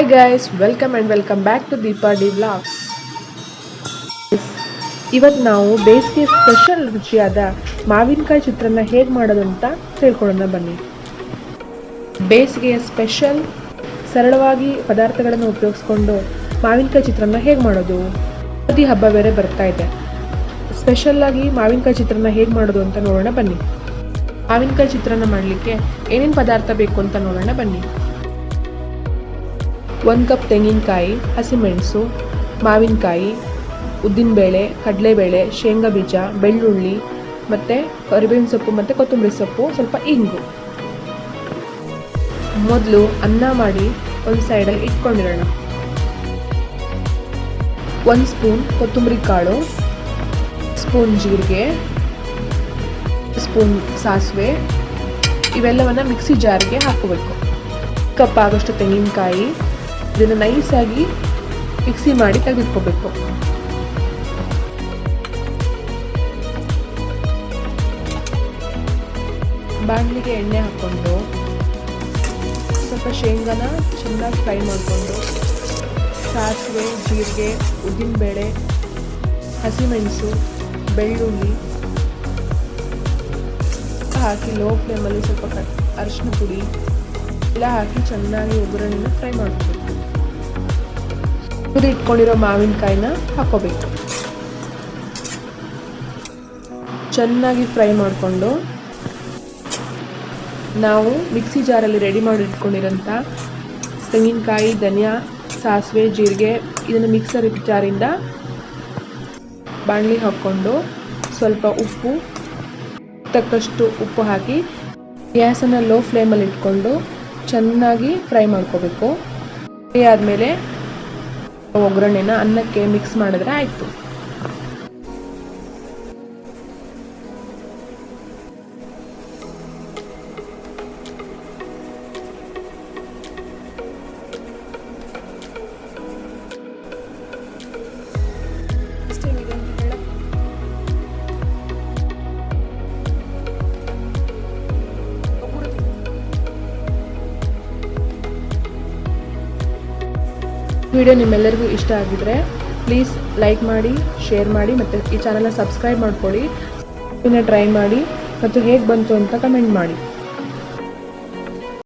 Hi guys, welcome and welcome back to Deepa D Vlogs. ಇವತ್ತು ನಾವು ಬೇಸಿಗೆ special ರುಚಿಯಾದ ಮಾವಿನಕಾಯಿ ಚಿತ್ರಾನ್ನ ಹೇಗೆ ಮಾಡೋದು ಅಂತ ತಿಳ್ಕೊಳ್ಳೋಣ ಬನ್ನಿ. ಬೇಸಿಗೆಯ ಸ್ಪೆಷಲ್ ಸರಳವಾಗಿ ಪದಾರ್ಥಗಳನ್ನು ಉಪಯೋಗಿಸ್ಕೊಂಡು ಮಾವಿನಕಾಯಿ ಚಿತ್ರಾನ್ನ ಹೇಗೆ ಮಾಡೋದು? ಯುಗಾದಿ ಹಬ್ಬ ಬೇರೆ ಬರ್ತಾ ಇದೆ. ಸ್ಪೆಷಲ್ ಆಗಿ ಮಾವಿನಕಾಯಿ ಚಿತ್ರಾನ್ನ ಹೇಗೆ ಮಾಡೋದು ಅಂತ ನೋಡೋಣ ಬನ್ನಿ. ಮಾವಿನಕಾಯಿ ಚಿತ್ರಾನ್ನ ಮಾಡಲಿಕ್ಕೆ ಏನೇನು ಪದಾರ್ಥ ಬೇಕು ಅಂತ ನೋಡೋಣ ಬನ್ನಿ. 1 ಕಪ್ ತೆಂಗಿನಕಾಯಿ, ಹಸಿಮೆಣಸು, ಮಾವಿನಕಾಯಿ, ಉದ್ದಿನಬೇಳೆ, ಕಡಲೆಬೇಳೆ, ಶೇಂಗಾ ಬೀಜ, ಬೆಳ್ಳುಳ್ಳಿ ಮತ್ತು ಕರಿಬೇವಿನ ಸೊಪ್ಪು ಮತ್ತು ಕೊತ್ತಂಬರಿ ಸೊಪ್ಪು, ಸ್ವಲ್ಪ ಇಂಗು. ಮೊದಲು ಅನ್ನ ಮಾಡಿ ಒಂದು ಸೈಡಲ್ಲಿ ಇಟ್ಕೊಂಡಿರೋಣ. 1 ಸ್ಪೂನ್ ಕೊತ್ತಂಬರಿ ಕಾಳು, ಸ್ಪೂನ್ ಜೀರಿಗೆ, ಸ್ಪೂನ್ ಸಾಸಿವೆ ಇವೆಲ್ಲವನ್ನು ಮಿಕ್ಸಿ ಜಾರ್ಗೆ ಹಾಕೋಬೇಕು. ಕಪ್ ಆಗೋಷ್ಟು ತೆಂಗಿನಕಾಯಿ, ಇದನ್ನು ನೈಸಾಗಿ ಮಿಕ್ಸಿ ಮಾಡಿ ತೆಗೆದಿಟ್ಕೋಬೇಕು. ಬಾಣಲಿಗೆ ಎಣ್ಣೆ ಹಾಕ್ಕೊಂಡು ಸ್ವಲ್ಪ ಶೇಂಗಾನ ಚೆನ್ನಾಗಿ ಫ್ರೈ ಮಾಡಿಕೊಂಡು ಸಾಸಿವೆ, ಜೀರಿಗೆ, ಉದ್ದಿನಬೇಳೆ, ಹಸಿಮೆಣಸು, ಬೆಳ್ಳುಳ್ಳಿ ಹಾಕಿ ಲೋ ಫ್ಲೇಮಲ್ಲಿ ಸ್ವಲ್ಪ ಅರಿಶಿನ ಪುಡಿ ಎಲ್ಲ ಹಾಕಿ ಚೆನ್ನಾಗಿ ಒಗ್ಗರಣೆನ ಫ್ರೈ ಮಾಡಬೇಕು. ಹುರಿದು ಇಟ್ಕೊಂಡಿರೋ ಮಾವಿನಕಾಯಿನ ಹಾಕೋಬೇಕು. ಚೆನ್ನಾಗಿ ಫ್ರೈ ಮಾಡಿಕೊಂಡು ನಾವು ಮಿಕ್ಸಿ ಜಾರಲ್ಲಿ ರೆಡಿ ಮಾಡಿ ಇಟ್ಕೊಂಡಿರೋಂಥ ತೆಂಗಿನಕಾಯಿ, ಧನಿಯಾ, ಸಾಸಿವೆ, ಜೀರಿಗೆ ಇದನ್ನು ಮಿಕ್ಸರ್ ಜಾರಿಂದ ಬಾಣಲಿ ಹಾಕ್ಕೊಂಡು ಸ್ವಲ್ಪ ಉಪ್ಪು, ತಕ್ಕಷ್ಟು ಉಪ್ಪು ಹಾಕಿ ಗ್ಯಾಸನ್ನು ಲೋ ಫ್ಲೇಮಲ್ಲಿ ಇಟ್ಕೊಂಡು ಚೆನ್ನಾಗಿ ಫ್ರೈ ಮಾಡ್ಕೋಬೇಕು. ಫ್ರೈ ಆದಮೇಲೆ ಒಗ್ಗರಣೆನ ಅನ್ನಕ್ಕೆ ಮಿಕ್ಸ್ ಮಾಡಿದ್ರೆ ಆಯಿತು. ವಿಡಿಯೋ ನಿಮ್ಮೆಲ್ಲರಿಗೂ ಇಷ್ಟ ಆಗಿದ್ರೆ ಪ್ಲೀಸ್ ಲೈಕ್ ಮಾಡಿ, ಶೇರ್ ಮಾಡಿ ಮತ್ತು ಈ ಚಾನಲ್ನ ಸಬ್ಸ್ಕ್ರೈಬ್ ಮಾಡ್ಕೊಳ್ಳಿ. ಇದನ್ನು ಟ್ರೈ ಮಾಡಿ ಮತ್ತು ಹೇಗೆ ಬಂತು ಅಂತ ಕಮೆಂಟ್ ಮಾಡಿ.